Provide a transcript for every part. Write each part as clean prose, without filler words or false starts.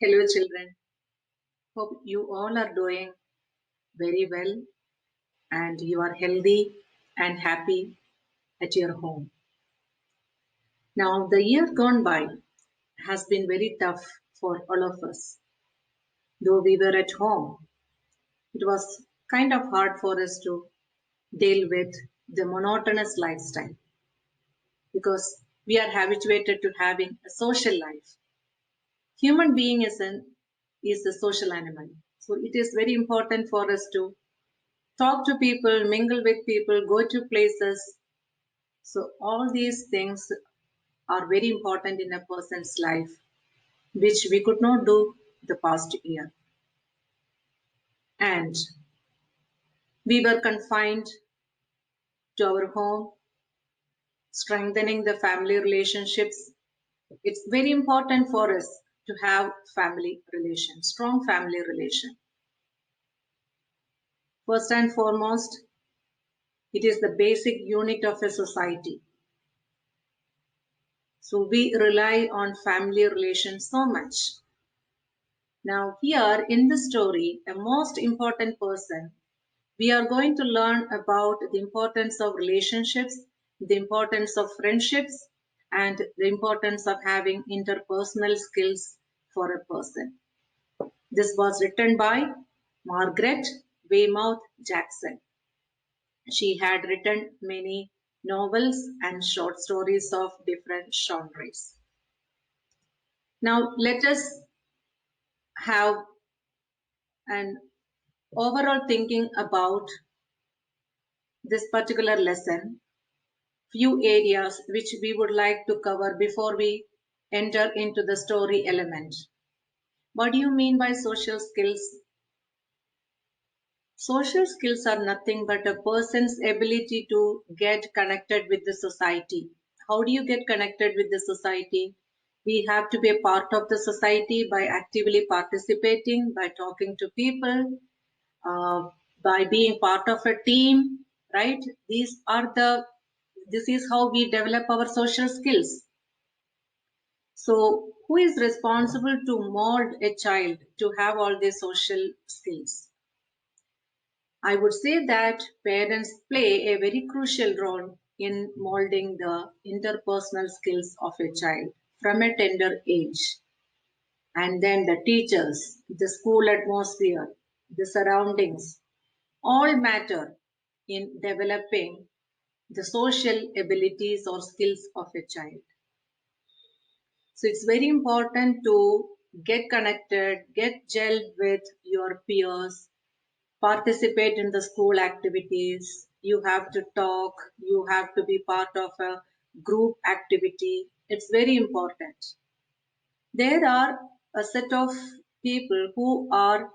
Hello, children. Hope you all are doing very well and you are healthy and happy at your home. Now, the year gone by has been very tough for all of us. Though we were at home, it was kind of hard for us to deal with the monotonous lifestyle because we are habituated to having a social life. Human being is a social animal. So it is very important for us to talk to people, mingle with people, go to places. So, all these things are very important in a person's life, which we could not do the past year. And we were confined to our home, strengthening the family relationships. It's very important for us to have family relation, strong family relation. First and foremost, it is the basic unit of a society. So we rely on family relations so much. Now, here in the story, a most important person, we are going to learn about the importance of relationships, the importance of friendships, and the importance of having interpersonal skills for a person. This was written by Margaret Weymouth Jackson. She had written many novels and short stories of different genres. Now, let us have an overall thinking about this particular lesson, few areas which we would like to cover before we enter into the story element. What do you mean by social skills? Social skills are nothing but a person's ability to get connected with the society. How do you get connected with the society? We have to be a part of the society by actively participating, by talking to people, uh, by being part of a team, right? This is how we develop our social skills. So, who is responsible to mold a child to have all these social skills? I would say that parents play a very crucial role in molding the interpersonal skills of a child from a tender age. And then the teachers, the school atmosphere, the surroundings, all matter in developing the social abilities or skills of a child. So it's very important to get connected, get gelled with your peers, participate in the school activities. You have to talk, you have to be part of a group activity. It's very important. There are a set of people who are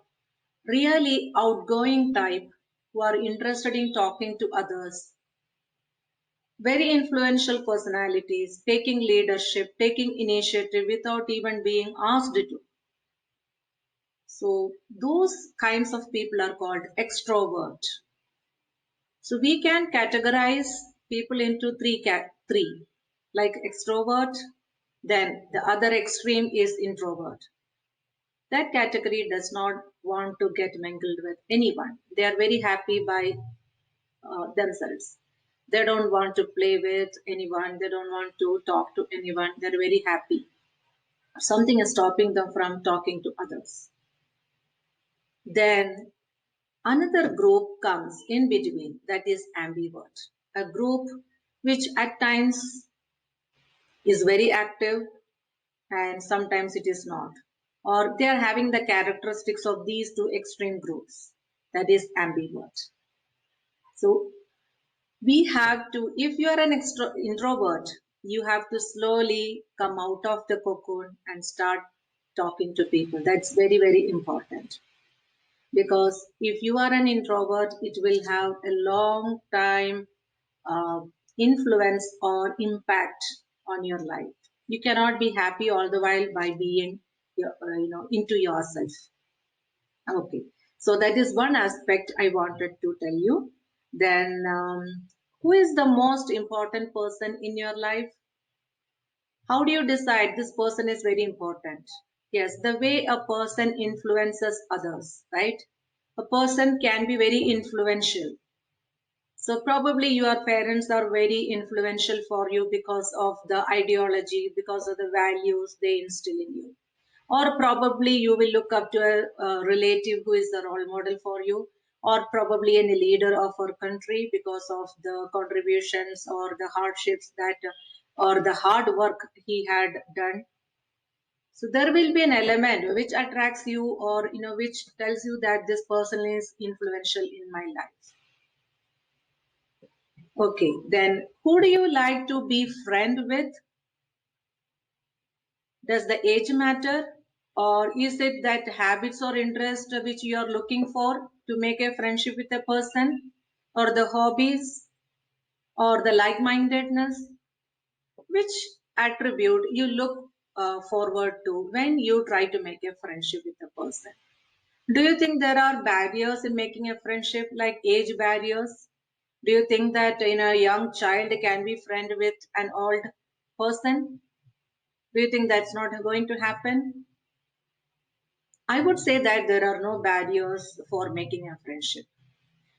really outgoing type, who are interested in talking to others, very influential personalities, taking leadership, taking initiative without even being asked to. So those kinds of people are called extrovert. So we can categorize people into three, like extrovert, then the other extreme is introvert. That category does not want to get mingled with anyone. They are very happy by themselves. They don't want to play with anyone. They don't want to talk to anyone. They're very happy. Something is stopping them from talking to others. Then another group comes in between, that is ambivert. A group which at times is very active and sometimes it is not. Or they are having the characteristics of these two extreme groups, that is ambivert. So we have to, if you are an introvert, you have to slowly come out of the cocoon and start talking to people. That's very, very important. Because if you are an introvert, it will have a long time uh, influence or impact on your life. You cannot be happy all the while by being into yourself. Okay, so that is one aspect I wanted to tell you. Then, who is the most important person in your life? How do you decide this person is very important? Yes, the way a person influences others, right? A person can be very influential. So probably your parents are very influential for you because of the ideology, because of the values they instill in you. Or probably you will look up to a relative who is the role model for you, or probably any leader of our country because of the contributions or the hardships that or the hard work he had done. So there will be an element which attracts you, or which tells you that this person is influential in my life. Okay, then who do you like to be friend with? Does the age matter? Or is it that habits or interest which you are looking for to make a friendship with a person? Or the hobbies? Or the like mindedness? Which attribute you look forward to when you try to make a friendship with a person? Do you think there are barriers in making a friendship, like age barriers? Do you think that a young child can be friend with an old person? Do you think that's not going to happen? I would say that there are no barriers for making a friendship,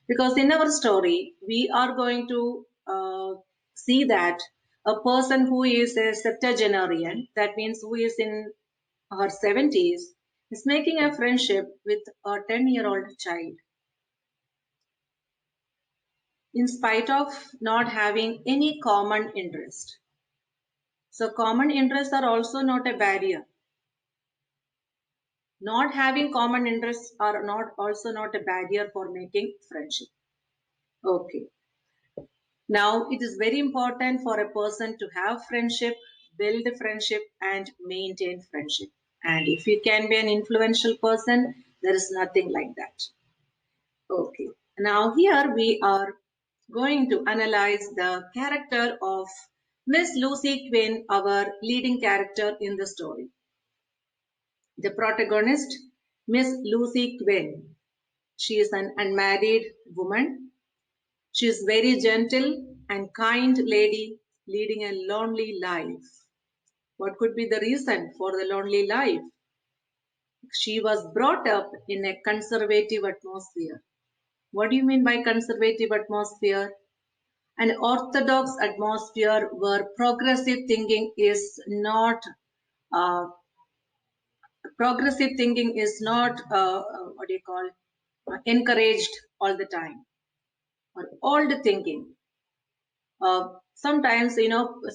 because in our story we are going to see that a person who is a septuagenarian, that means who is in her 70s, is making a friendship with a 10-year-old child in spite of not having any common interest. So common interests are also not a barrier. Not having common interests are not also not a barrier for making friendship. Okay. Now it is very important for a person to have friendship, build friendship, and maintain friendship. And if you can be an influential person, there is nothing like that. Okay. Now here we are going to analyze the character of Miss Lucy Quinn, our leading character in the story. The protagonist, Miss Lucy Quinn. She is an unmarried woman. She is very gentle and kind lady leading a lonely life. What could be the reason for the lonely life? She was brought up in a conservative atmosphere. What do you mean by conservative atmosphere? An orthodox atmosphere where progressive thinking is not uh, what do you call, encouraged all the time, or old thinking. Sometimes,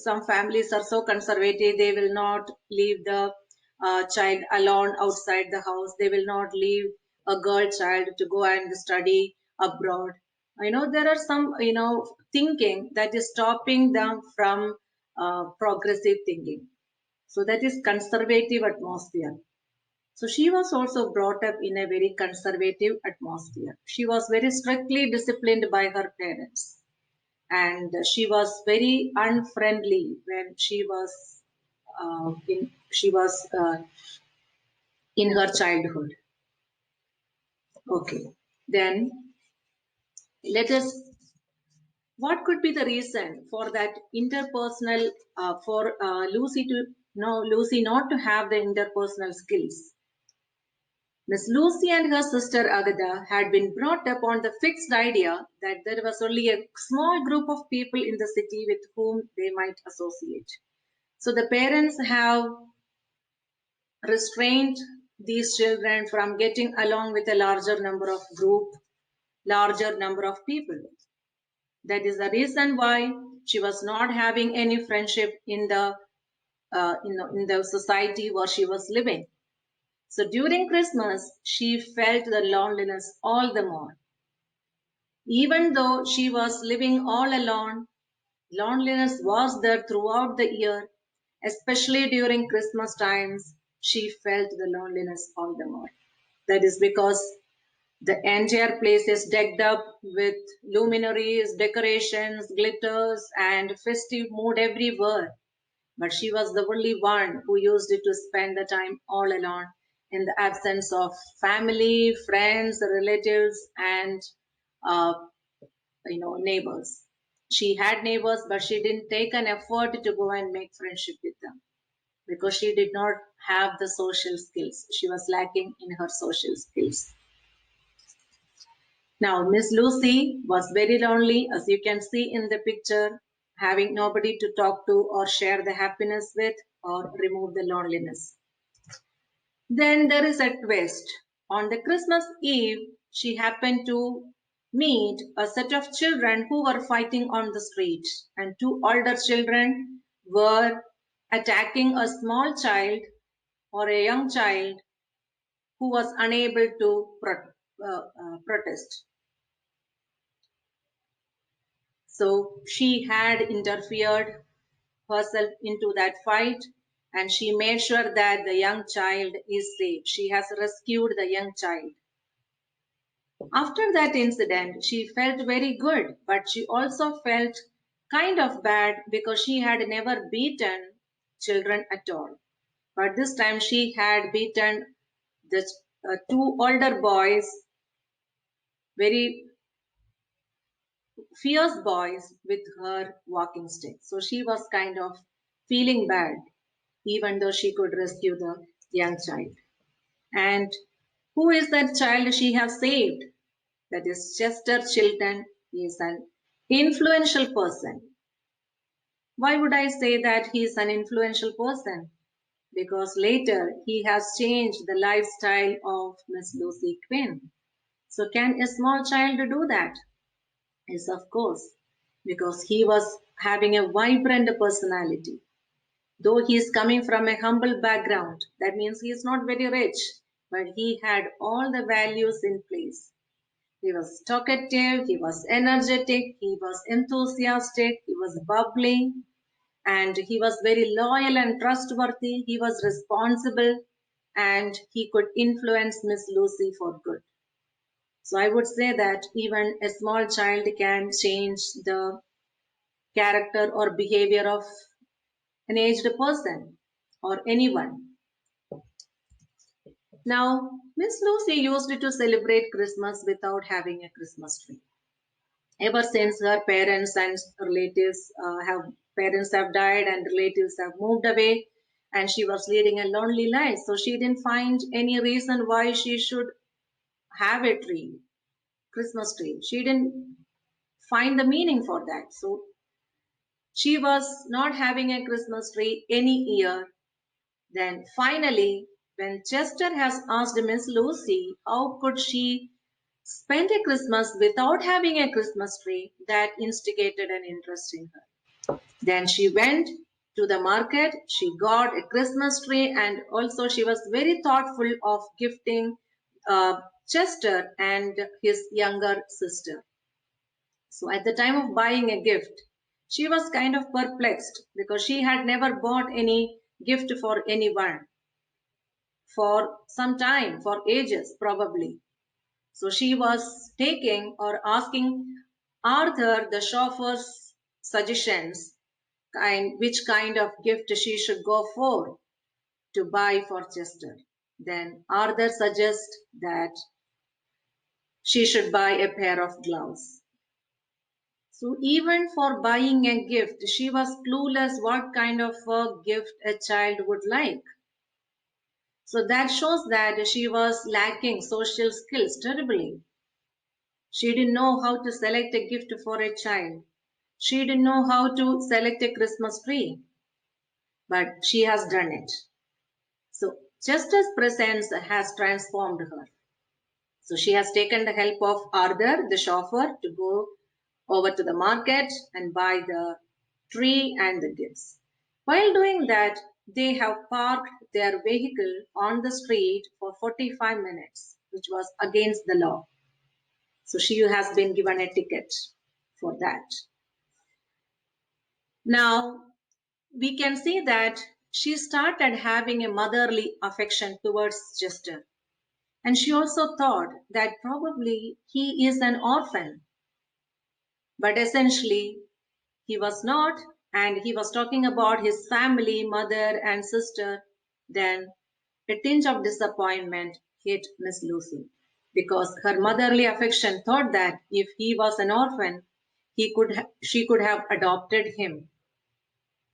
some families are so conservative, they will not leave the child alone outside the house. They will not leave a girl child to go and study abroad. There are some, thinking that is stopping them from progressive thinking. So that is conservative atmosphere. So she was also brought up in a very conservative atmosphere. She was very strictly disciplined by her parents, and she was very unfriendly when in her childhood. Okay, then let us. What could be the reason for that interpersonal for Lucy to no Lucy not to have the interpersonal skills? Miss Lucy and her sister Agatha had been brought up on the fixed idea that there was only a small group of people in the city with whom they might associate. So the parents have restrained these children from getting along with a larger number of people. That is the reason why she was not having any friendship in the society where she was living. So during Christmas, she felt the loneliness all the more. Even though she was living all alone, loneliness was there throughout the year, especially during Christmas times. She felt the loneliness all the more. That is because the entire place is decked up with luminaries, decorations, glitters, and festive mood everywhere. But she was the only one who used it to spend the time all alone in the absence of family, friends, relatives, and uh, neighbors. She had neighbors, but she didn't take an effort to go and make friendship with them. because she did not have the social skills. She was lacking in her social skills. Now, Miss Lucy was very lonely, as you can see in the picture, having nobody to talk to or share the happiness with or remove the loneliness. Then there is a twist. On the Christmas Eve, she happened to meet a set of children who were fighting on the street, and two older children were attacking a small child or a young child who was unable to protest. So she had interfered herself into that fight, and she made sure that the young child is safe. She has rescued the young child. After that incident, she felt very good, but she also felt kind of bad because she had never beaten children at all. But this time she had beaten the two older boys, very fierce boys, with her walking stick. So she was kind of feeling bad, even though she could rescue the young child. And who is that child she has saved? That is Chester Chilton. He is an influential person. Why would I say that he is an influential person? Because later he has changed the lifestyle of Miss Lucy Quinn. So, can a small child do that? Yes, of course, because he was having a vibrant personality. Though he is coming from a humble background, that means he is not very rich, but he had all the values in place. He was talkative, he was energetic, he was enthusiastic, he was bubbly, and he was very loyal and trustworthy. He was responsible, and he could influence Miss Lucy for good. So I would say that even a small child can change the character or behavior of an aged person or anyone. Now, Miss Lucy used to celebrate Christmas without having a Christmas tree. Ever since her parents and relatives have died and relatives have moved away, and she was leading a lonely life, so she didn't find any reason why she should have a tree, Christmas tree. She didn't find the meaning for that. So she was not having a Christmas tree any year. Then finally, when Chester has asked Miss Lucy how could she spend a Christmas without having a Christmas tree, that instigated an interest in her. Then she went to the market, she got a Christmas tree, and also she was very thoughtful of gifting Chester and his younger sister. So at the time of buying a gift, she was kind of perplexed because she had never bought any gift for anyone for some time, for ages probably. So she was taking or asking Arthur, the chauffeur's suggestions, which kind of gift she should go for to buy for Chester. Then Arthur suggests that she should buy a pair of gloves. So even for buying a gift, she was clueless what kind of a gift a child would like. So that shows that she was lacking social skills terribly. She didn't know how to select a gift for a child. She didn't know how to select a Christmas tree, but she has done it. So Chester's presence has transformed her. So she has taken the help of Arthur, the chauffeur, to go over to the market and buy the tree and the gifts. While doing that, they have parked their vehicle on the street for 45 minutes, which was against the law. So she has been given a ticket for that. Now, we can see that she started having a motherly affection towards Chester. And she also thought that probably he is an orphan. But essentially, he was not, and he was talking about his family, mother, and sister. Then a tinge of disappointment hit Miss Lucy because her motherly affection thought that if he was an orphan, she could have adopted him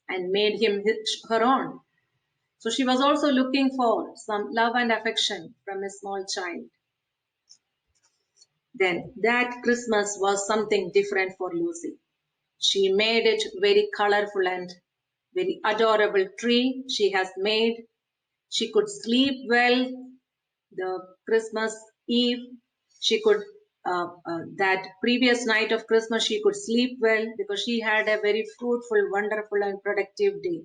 and made him her own. So she was also looking for some love and affection from a small child. Then that Christmas was something different for Lucy. She made it very colorful and very adorable tree she has made. She could sleep well the Christmas Eve. She could, that previous night of Christmas, she could sleep well because she had a very fruitful, wonderful, and productive day.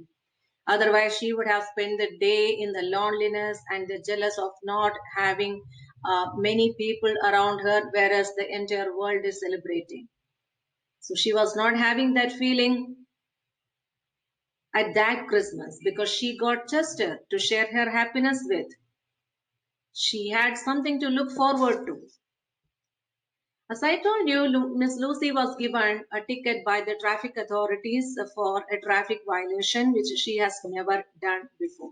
Otherwise, she would have spent the day in the loneliness and the jealous of not having many people around her, whereas the entire world is celebrating. So she was not having that feeling at that Christmas because she got Chester to share her happiness with. She had something to look forward to. As I told you, Miss Lucy was given a ticket by the traffic authorities for a traffic violation which she has never done before.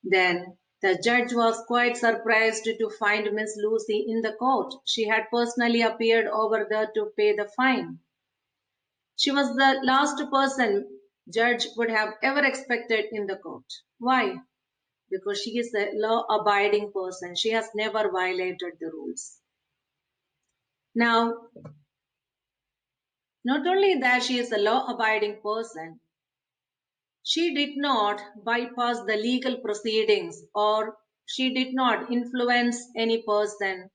Then the judge was quite surprised to find Miss Lucy in the court. She had personally appeared over there to pay the fine. She was the last person judge would have ever expected in the court. Why? Because she is a law-abiding person. She has never violated the rules. Now, not only that she is a law-abiding person, she did not bypass the legal proceedings or she did not influence any person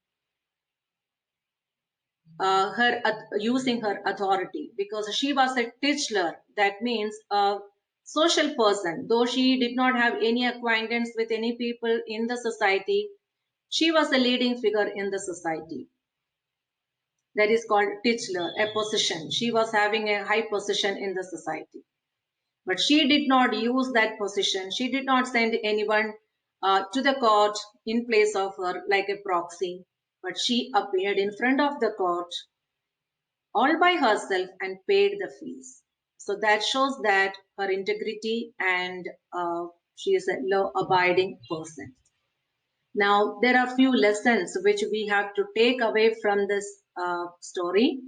using her authority because she was a titular. That means a social person. Though she did not have any acquaintance with any people in the society, she was a leading figure in the society. That is called titular, a position. She was having a high position in the society. But she did not use that position. She did not send anyone to the court in place of her like a proxy. But she appeared in front of the court all by herself and paid the fees. So that shows that her integrity and she is a law abiding person. Now, there are few lessons which we have to take away from this story.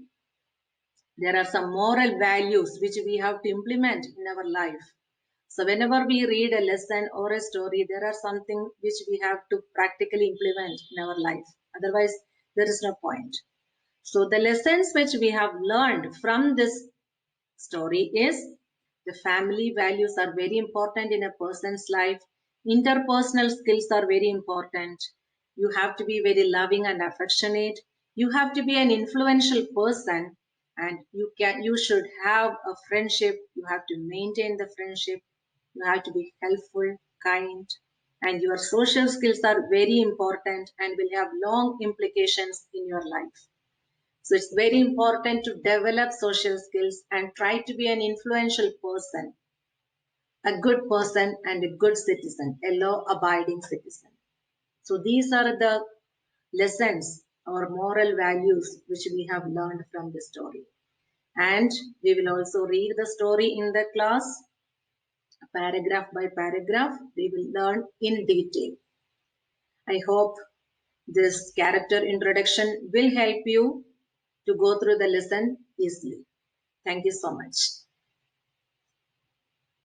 There are some moral values which we have to implement in our life. So whenever we read a lesson or a story, there are something which we have to practically implement in our life. Otherwise, there is no point. So the lessons which we have learned from this story is the family values are very important in a person's life. Interpersonal skills are very important. You have to be very loving and affectionate. You have to be an influential person and you should have a friendship. You have to maintain the friendship. You have to be helpful, kind, and your social skills are very important and will have long implications in your life. So it's very important to develop social skills and try to be an influential person, a good person and a good citizen, a law-abiding citizen. So these are the lessons or moral values which we have learned from the story. And we will also read the story in the class, paragraph by paragraph. We will learn in detail. I hope this character introduction will help you to go through the lesson easily. Thank you so much.